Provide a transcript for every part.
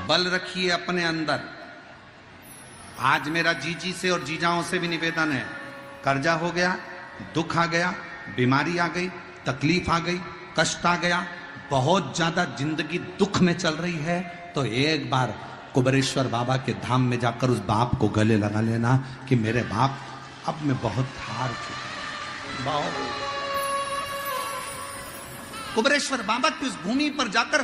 बल रखिए अपने अंदर। आज मेरा जीजी से और जीजाओं से भी निवेदन है, कर्जा हो गया, दुख आ गया, बीमारी आ गई, तकलीफ आ गई, कष्ट आ गया, बहुत ज्यादा जिंदगी दुख में चल रही है, तो एक बार कुबेरेश्वर बाबा के धाम में जाकर उस बाप को गले लगा लेना कि मेरे बाप अब मैं बहुत हार चुका हूं। कुबेरेश्वर बाबा की उस भूमि पर जाकर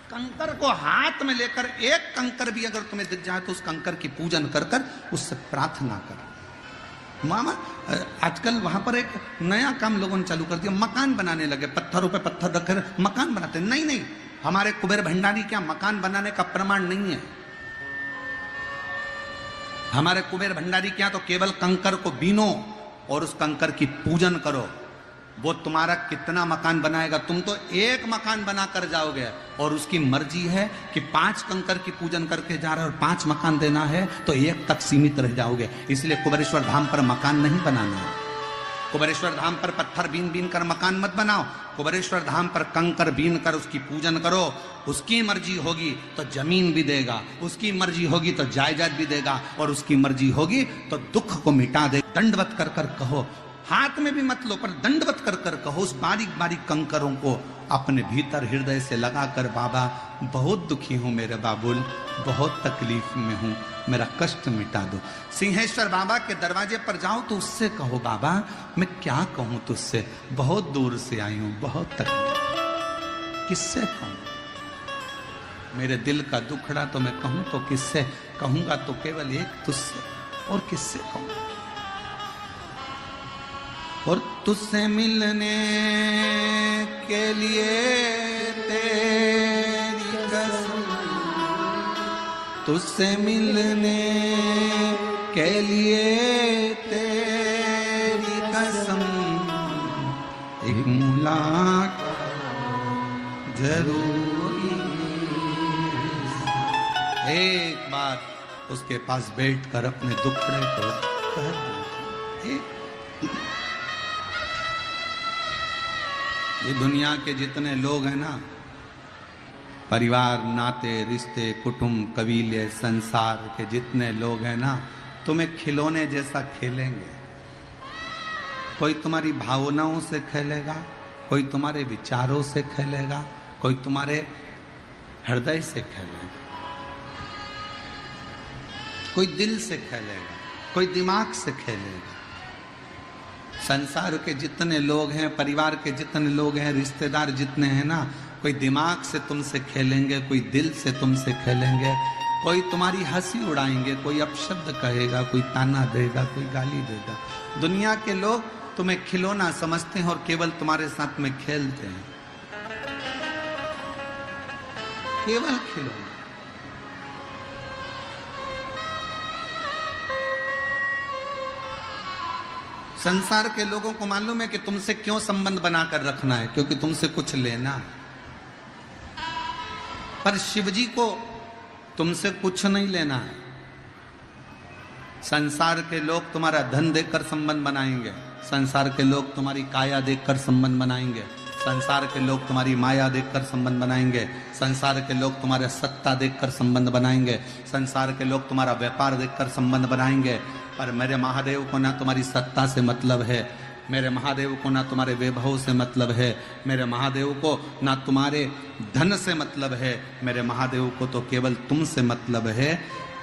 कंकर को हाथ में लेकर, एक कंकर भी अगर तुम्हें दिख जाए तो उस कंकर की पूजन कर कर उससे प्रार्थना कर। मामा आजकल वहां पर एक नया काम लोगों ने चालू कर दिया, मकान बनाने लगे, पत्थरों पे पत्थर रखकर मकान बनाते। नहीं नहीं, हमारे कुबेर भंडारी क्या मकान बनाने का प्रमाण नहीं है। हमारे कुबेर भंडारी क्या तो केवल कंकर को बीनो और उस कंकर की पूजन करो, वो तुम्हारा कितना मकान बनाएगा। तुम तो एक मकान बनाकर जाओगे और उसकी मर्जी है कि 5 कंकर की पूजन करके जा रहे हो और 5 मकान देना है तो 1 तक सीमित रह जाओगे। इसलिए कुबेरेश्वर धाम पर मकान नहीं बनाना है। कुबेरेश्वर धाम पर पत्थर बीन बीन कर मकान मत बनाओ, कुबेरेश्वर धाम पर कंकर बीन कर उसकी पूजन करो। उसकी मर्जी होगी तो जमीन भी देगा, उसकी मर्जी होगी तो जायदाद भी देगा, और उसकी मर्जी होगी तो दुख को मिटा दे। दंडवत कर कर कहो, हाथ में भी मत लो पर दंडवत कर कर कहो उस बारीक बारीक कंकरों को अपने भीतर हृदय से लगाकर, बाबा बहुत दुखी हूं मेरे बाबुल, बहुत तकलीफ में हूं, मेरा कष्ट मिटा दो। सिंहेश्वर बाबा के दरवाजे पर जाओ तो उससे कहो, बाबा मैं क्या कहूं तुझसे, बहुत दूर से आई हूं, बहुत तकलीफ, किससे कहूं, मेरे दिल का दुखड़ा तो मैं कहूं तो किससे कहूंगा, तो केवल एक तुझसे, और किससे कहूं। और तुझसे मिलने के लिए तेरी कसम, तुझसे मिलने के लिए तेरी कसम, एक मुलाकात जरूरी, एक बार उसके पास बैठकर अपने दुखड़े को कह दो। ये दुनिया के जितने लोग हैं ना, परिवार, नाते, रिश्ते, कुटुंब, कबीले, संसार के जितने लोग हैं ना, तुम्हें खिलौने जैसा खेलेंगे। कोई तुम्हारी भावनाओं से खेलेगा, कोई तुम्हारे विचारों से खेलेगा, कोई तुम्हारे हृदय से खेलेगा, कोई दिल से खेलेगा, कोई दिमाग से खेलेगा। संसार के जितने लोग हैं, परिवार के जितने लोग हैं, रिश्तेदार जितने हैं ना, कोई दिमाग से तुमसे खेलेंगे, कोई दिल से तुमसे खेलेंगे, कोई तुम्हारी हंसी उड़ाएंगे, कोई अपशब्द कहेगा, कोई ताना देगा, कोई गाली देगा। दुनिया के लोग तुम्हें खिलौना समझते हैं और केवल तुम्हारे साथ में खेलते हैं, केवल खिलौना। संसार के लोगों को मालूम है कि तुमसे क्यों संबंध बनाकर रखना है, क्योंकि तुमसे कुछ लेना है। पर शिवजी को तुमसे कुछ नहीं लेना है। संसार के लोग तुम्हारा धन देखकर संबंध बनाएंगे, संसार के लोग तुम्हारी काया देखकर संबंध बनाएंगे, संसार के लोग तुम्हारी माया देखकर संबंध बनाएंगे, संसार के लोग तुम्हारे सत्ता देखकर संबंध बनाएंगे, संसार के लोग तुम्हारा व्यापार देखकर संबंध बनाएंगे। पर मेरे महादेव को ना तुम्हारी सत्ता से मतलब है, मेरे महादेव को ना तुम्हारे वैभव से मतलब है, मेरे महादेव को ना तुम्हारे धन से मतलब है, मेरे महादेव को तो केवल तुमसे मतलब है।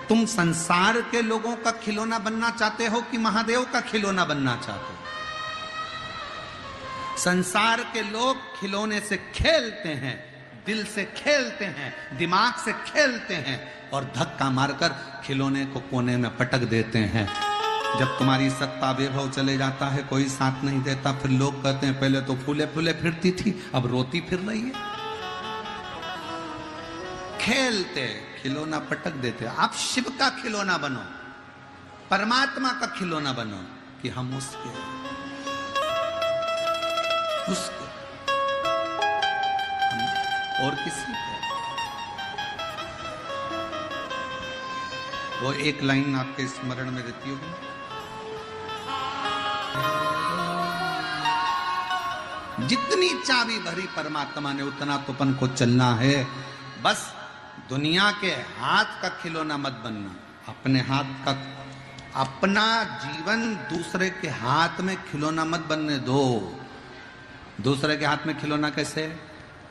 तुम संसार के लोगों का खिलौना बनना चाहते हो कि महादेव का खिलौना बनना चाहते हो? संसार के लोग खिलौने से खेलते हैं, दिल से खेलते हैं, दिमाग से खेलते हैं और धक्का मारकर खिलौने को कोने में पटक देते हैं। जब तुम्हारी सत्ता वैभव चले जाता है, कोई साथ नहीं देता, फिर लोग कहते हैं पहले तो फूले फूले फिरती थी, अब रोती फिर रही है। खेलते, खिलौना पटक देते। आप शिव का खिलौना बनो, परमात्मा का खिलौना बनो कि हम उसके और किसी के। वो एक लाइन आपके स्मरण में रहती होगी, जितनी चाबी भरी परमात्मा ने उतना तोपन को चलना है, बस दुनिया के हाथ का खिलौना मत बनना, अपने हाथ का, अपना जीवन दूसरे के हाथ में खिलौना मत बनने दो। दूसरे के हाथ में खिलौना कैसे?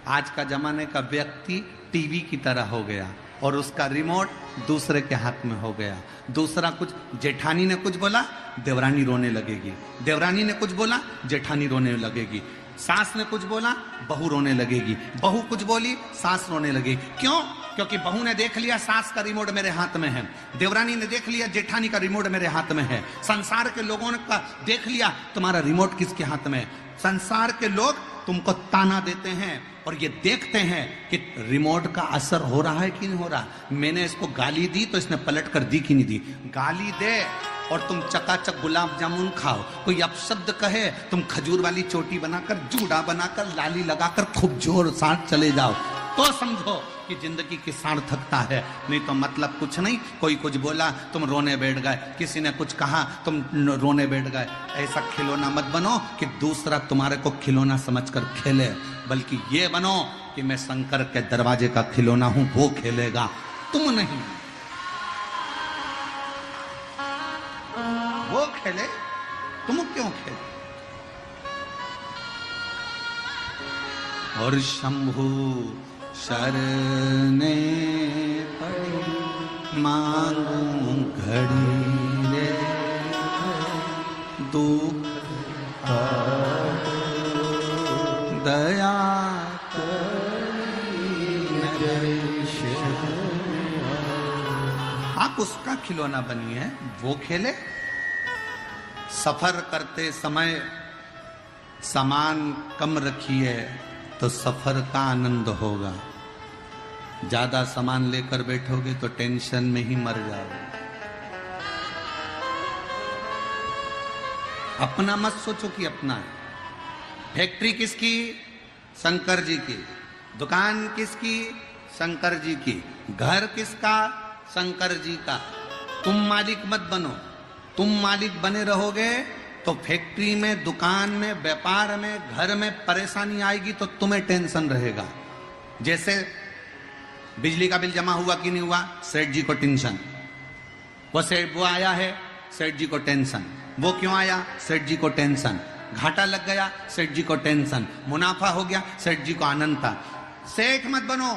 आज का जमाने का व्यक्ति टीवी की तरह हो गया और उसका रिमोट दूसरे के हाथ में हो गया। दूसरा कुछ, जेठानी ने कुछ बोला देवरानी रोने लगेगी, देवरानी ने कुछ बोला जेठानी रोने लगेगी, सास ने कुछ बोला बहू रोने लगेगी, बहू कुछ बोली सास रोने लगेगी। क्यों? क्योंकि बहू ने देख लिया सास का रिमोट मेरे हाथ में है, देवरानी ने देख लिया जेठानी का रिमोट मेरे हाथ में है, संसार के लोगों ने का देख लिया तुम्हारा रिमोट किसके हाथ में है। संसार के लोग तुमको ताना देते हैं और ये देखते हैं कि रिमोट का असर हो रहा है कि नहीं हो रहा। मैंने इसको गाली दी तो इसने पलट कर दी कि नहीं दी। गाली दे और तुम चकाचक गुलाब जामुन खाओ, कोई अपशब्द कहे तुम खजूर वाली चोटी बनाकर, जूड़ा बनाकर, लाली लगाकर खूब जोर साथ चले जाओ, तो समझो कि जिंदगी की सार्थकता है। नहीं तो मतलब कुछ नहीं। कोई कुछ बोला तुम रोने बैठ गए, किसी ने कुछ कहा तुम रोने बैठ गए। ऐसा खिलौना मत बनो कि दूसरा तुम्हारे को खिलौना समझकर खेले, बल्कि ये बनो कि मैं शंकर के दरवाजे का खिलौना हूं, वो खेलेगा, तुम नहीं। वो खेले, तुम क्यों खेले? और शंभु शरणे पड़ी मांगू घड़ी रे दुख दया आप उसका खिलौना बनिए, वो खेले। सफर करते समय सामान कम रखिए तो सफर का आनंद होगा। ज्यादा सामान लेकर बैठोगे तो टेंशन में ही मर जाओगे। अपना मत सोचो कि अपना है। फैक्ट्री किसकी? शंकर जी की। दुकान किसकी? शंकर जी की। घर किसका? शंकर जी का। तुम मालिक मत बनो। तुम मालिक बने रहोगे तो फैक्ट्री में, दुकान में, व्यापार में, घर में परेशानी आएगी तो तुम्हें टेंशन रहेगा। जैसे बिजली का बिल जमा हुआ कि नहीं हुआ, सेठ जी को टेंशन। वो आया है, सेठ जी को टेंशन। वो क्यों आया? सेठ जी को टेंशन। घाटा लग गया, सेठ जी को टेंशन। मुनाफा हो गया, सेठ जी को आनंद था। सेठ मत बनो,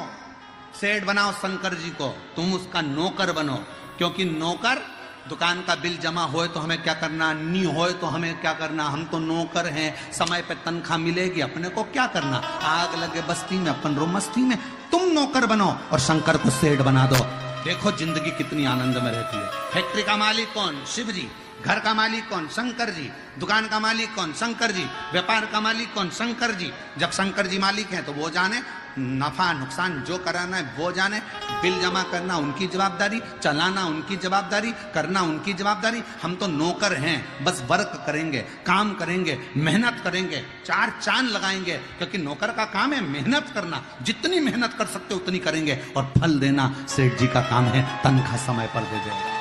सेठ बनाओ शंकर जी को। तुम उसका नौकर बनो, क्योंकि नौकर, दुकान का बिल जमा होए तो हमें क्या करना, नहीं होए तो हमें क्या करना, हम तो नौकर हैं, समय पे तनख्वाह मिलेगी, अपने को क्या करना। आग लगे बस्ती में, अपन रो मस्ती में। तुम नौकर बनो और शंकर को सेठ बना दो। देखो जिंदगी कितनी आनंद में रहती है। फैक्ट्री का मालिक कौन? शिव जी। घर का मालिक कौन? शंकर जी। दुकान का मालिक कौन? शंकर जी। व्यापार का मालिक कौन? शंकर जी। जब शंकर जी मालिक हैं तो वो जाने, नफा नुकसान जो कराना है वो जाने, बिल जमा करना उनकी जवाबदारी, चलाना उनकी जवाबदारी, करना उनकी जवाबदारी। हम तो नौकर हैं, बस वर्क करेंगे, काम करेंगे, मेहनत करेंगे, चार चांद लगाएंगे, क्योंकि नौकर का काम है मेहनत करना। जितनी मेहनत कर सकते उतनी करेंगे और फल देना सेठ जी का काम है, तनख्वाह समय पर दे देगा।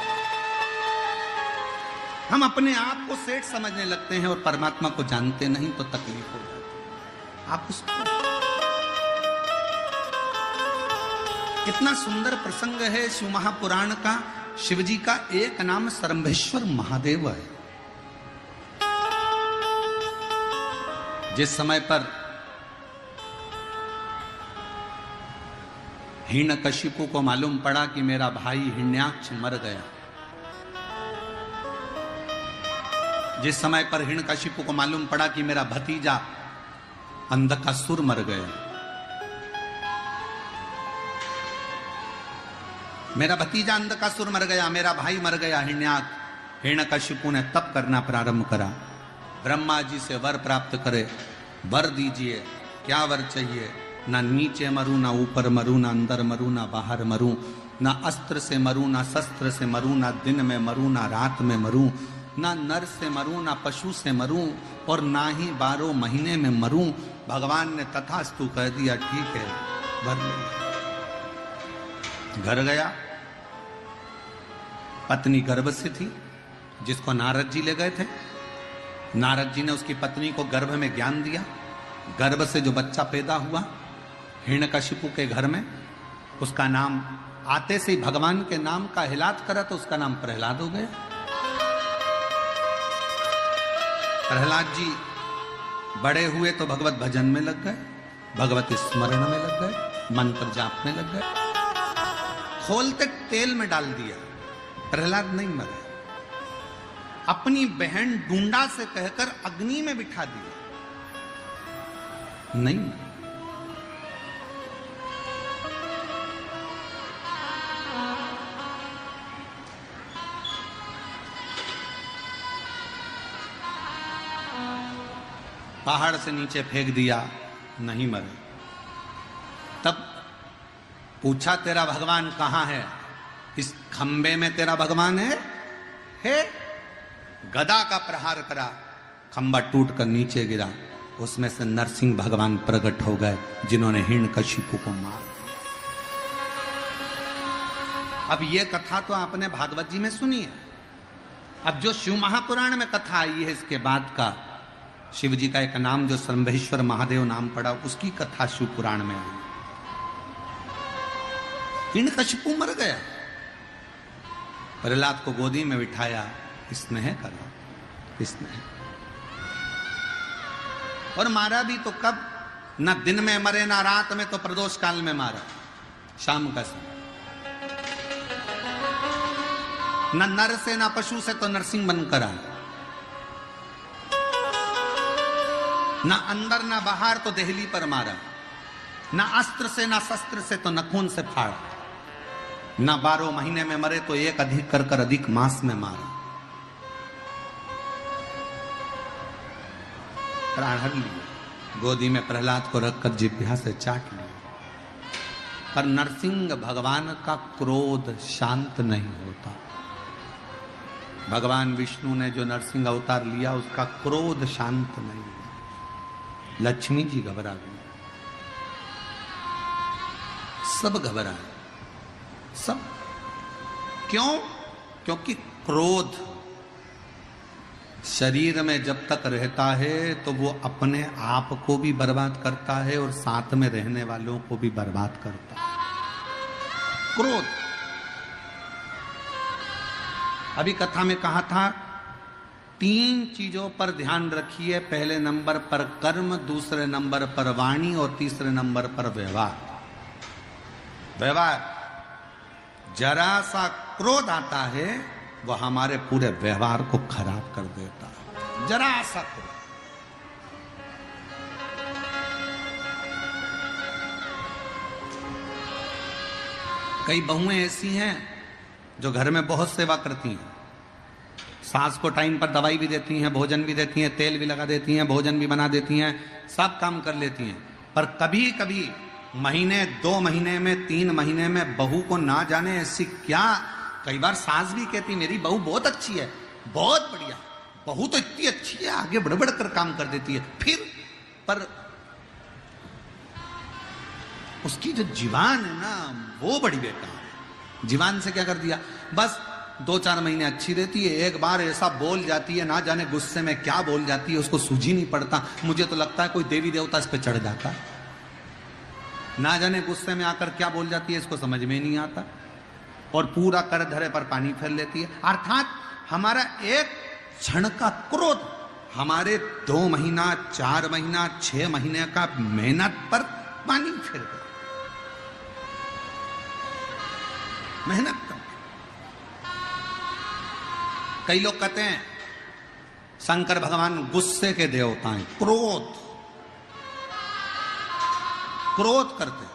हम अपने आप को सेठ समझने लगते हैं और परमात्मा को जानते नहीं तो तकलीफ हो जाती है। आप उसको, कितना सुंदर प्रसंग है शिव महापुराण का। शिव जी का एक नाम सरंभेश्वर महादेव है। जिस समय पर हिरण्यकशिपु को मालूम पड़ा कि मेरा भाई हिरण्याक्ष मर गया, जिस समय पर हिरण्यकशिपु को मालूम पड़ा कि मेरा भतीजा अंधकासुर मर गया, मेरा भतीजा अंधकासुर मर गया, मेरा भाई मर गया हिरण्याक्ष, हिरण्यकशिपु ने तप करना प्रारंभ करा। ब्रह्मा जी से वर प्राप्त करे, वर दीजिए, क्या वर चाहिए? ना नीचे मरूं, ना ऊपर मरूं, ना अंदर मरूं, ना बाहर मरूं, ना अस्त्र से मरूं, ना शस्त्र से मरूं, ना दिन में मरूं, ना रात में मरूं, ना नर से मरूं, ना पशु से मरूं, और ना ही 12 महीने में मरूं। भगवान ने तथास्तु कह दिया, ठीक है, भर ले। घर गया, पत्नी गर्भ से थी, जिसको नारद जी ले गए थे। नारद जी ने उसकी पत्नी को गर्भ में ज्ञान दिया। गर्भ से जो बच्चा पैदा हुआ हिरण्यकशिपु के घर में, उसका नाम आते से ही भगवान के नाम का हिलात करा तो उसका नाम प्रहलाद हो गया। प्रहलाद जी बड़े हुए तो भगवत भजन में लग गए, भगवत स्मरण में लग गए, मंत्र जाप में लग गए। खोलते तेल में डाल दिया, प्रहलाद नहीं मरे। अपनी बहन डूंडा से कहकर अग्नि में बिठा दिया, नहीं। पहाड़ से नीचे फेंक दिया, नहीं मरे। तब पूछा तेरा भगवान कहां है? इस खंबे में तेरा भगवान है? गदा का प्रहार करा, खंबा टूट कर नीचे गिरा। उसमें से नरसिंह भगवान प्रकट हो गए, जिन्होंने हिरण्यकशिपु को मारा। अब यह कथा तो आपने भागवत जी में सुनी है। अब जो शिव महापुराण में कथा आई है इसके बाद का, शिव जी का एक नाम जो सर्वेश्वर महादेव नाम पड़ा, उसकी कथा शिव पुराण में आई। हिरण्यकशिपु मर गया, प्रहलाद को गोदी में बिठाया, स्नेह करा, स्नेह। और मारा भी तो कब? ना दिन में मरे ना रात में, तो प्रदोष काल में मारा, शाम का समय। ना नर से ना पशु से तो नरसिंह बनकर आया, ना अंदर ना बाहर तो देहली पर मारा, ना अस्त्र से ना शस्त्र से तो नखून से फाड़ा, ना 12 महीने में मरे तो एक अधिक कर अधिक मास में मारा। प्राण हर लिया, गोदी में प्रहलाद को रखकर जिह्वा से चाट लिया। पर नरसिंह भगवान का क्रोध शांत नहीं होता। भगवान विष्णु ने जो नरसिंह अवतार लिया उसका क्रोध शांत नहीं हुआ। लक्ष्मी जी घबरा गई, सब घबराए, सब। क्यों? क्योंकि क्रोध शरीर में जब तक रहता है तो वो अपने आप को भी बर्बाद करता है और साथ में रहने वालों को भी बर्बाद करता है। क्रोध। अभी कथा में कहा था 3 चीजों पर ध्यान रखिए। पहले नंबर पर कर्म, दूसरे नंबर पर वाणी और तीसरे नंबर पर व्यवहार। व्यवहार, जरा सा क्रोध आता है वो हमारे पूरे व्यवहार को खराब कर देता है। जरा सा क्रोध। कई बहुएं ऐसी हैं जो घर में बहुत सेवा करती हैं, सास को टाइम पर दवाई भी देती हैं, भोजन भी देती हैं, तेल भी लगा देती हैं, भोजन भी बना देती हैं, सब काम कर लेती हैं। पर कभी कभी महीने 2 महीने में 3 महीने में बहू को ना जाने ऐसी क्या, कई बार सास भी कहती मेरी बहू बहुत अच्छी है, बहुत बढ़िया, बहू तो इतनी अच्छी है, आगे बढ़ बढ़ कर काम कर देती है। फिर पर उसकी जो जीवान है ना वो बड़ी बेकार है। जीवान से क्या कर दिया, बस 2-4 महीने अच्छी रहती है, एक बार ऐसा बोल जाती है, ना जाने गुस्से में क्या बोल जाती है, उसको सूझ ही नहीं पड़ता। मुझे तो लगता है कोई देवी देवता इस पे चढ़ जाता, ना जाने गुस्से में आकर क्या बोल जाती है, इसको समझ में नहीं आता, और पूरा कर धरे पर पानी फेर लेती है। अर्थात हमारा एक क्षण का क्रोध हमारे 2 महीना 4 महीना 6 महीने का मेहनत पर पानी फेर गया। मेहनत कर। कई लोग कहते हैं शंकर भगवान गुस्से के देवता हैं, क्रोध करते।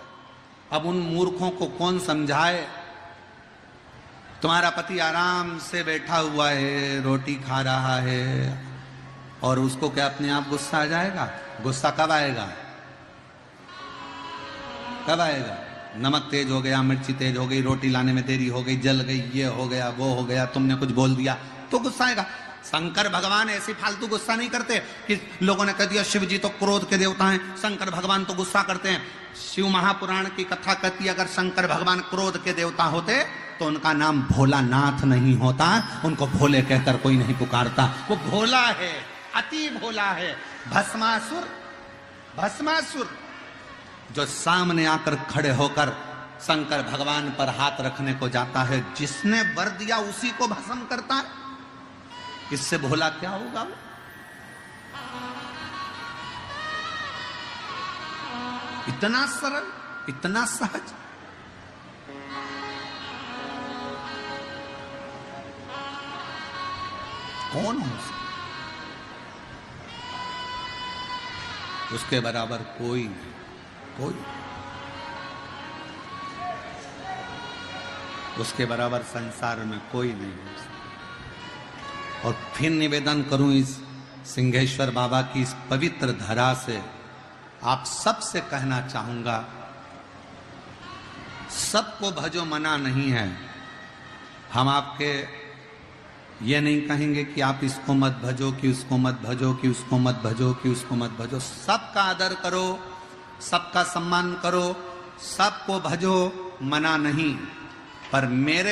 अब उन मूर्खों को कौन समझाए। तुम्हारा पति आराम से बैठा हुआ है, रोटी खा रहा है, और उसको क्या अपने आप गुस्सा आ जाएगा? गुस्सा कब आएगा? कब आएगा? नमक तेज हो गया, मिर्ची तेज हो गई, रोटी लाने में देरी हो गई, जल गई, ये हो गया, वो हो गया, तुमने कुछ बोल दिया तो गुस्सा आएगा। शंकर भगवान ऐसे फालतू गुस्सा नहीं करते कि लोगों ने कह दिया शिव जी तो क्रोध के देवता हैं, शंकर भगवान तो गुस्सा करते हैं। शिव महापुराण की कथा कहती है अगर शंकर भगवान क्रोध के देवता होते तो उनका नाम भोलानाथ नहीं होता, उनको भोले कहकर कोई नहीं पुकारता। वो भोला है, अति भोला है। भस्मासुर जो सामने आकर खड़े होकर शंकर भगवान पर हाथ रखने को जाता है, जिसने वर दिया उसी को भस्म करता है। इससे भोला क्या होगा? इतना सरल, इतना सहज। कौन हो सकता? उसके बराबर कोई नहीं, कोई। उसके बराबर संसार में कोई नहीं हो सकता। और फिर निवेदन करूं इस सिंहेश्वर बाबा की इस पवित्र धरा से, आप सबसे कहना चाहूंगा, सबको भजो मना नहीं है। हम आपके ये नहीं कहेंगे कि आप इसको मत भजो, कि उसको मत भजो, कि उसको मत भजो, कि उसको मत भजो। सबका आदर करो, सबका सम्मान करो, सबको भजो, मना नहीं। पर मेरे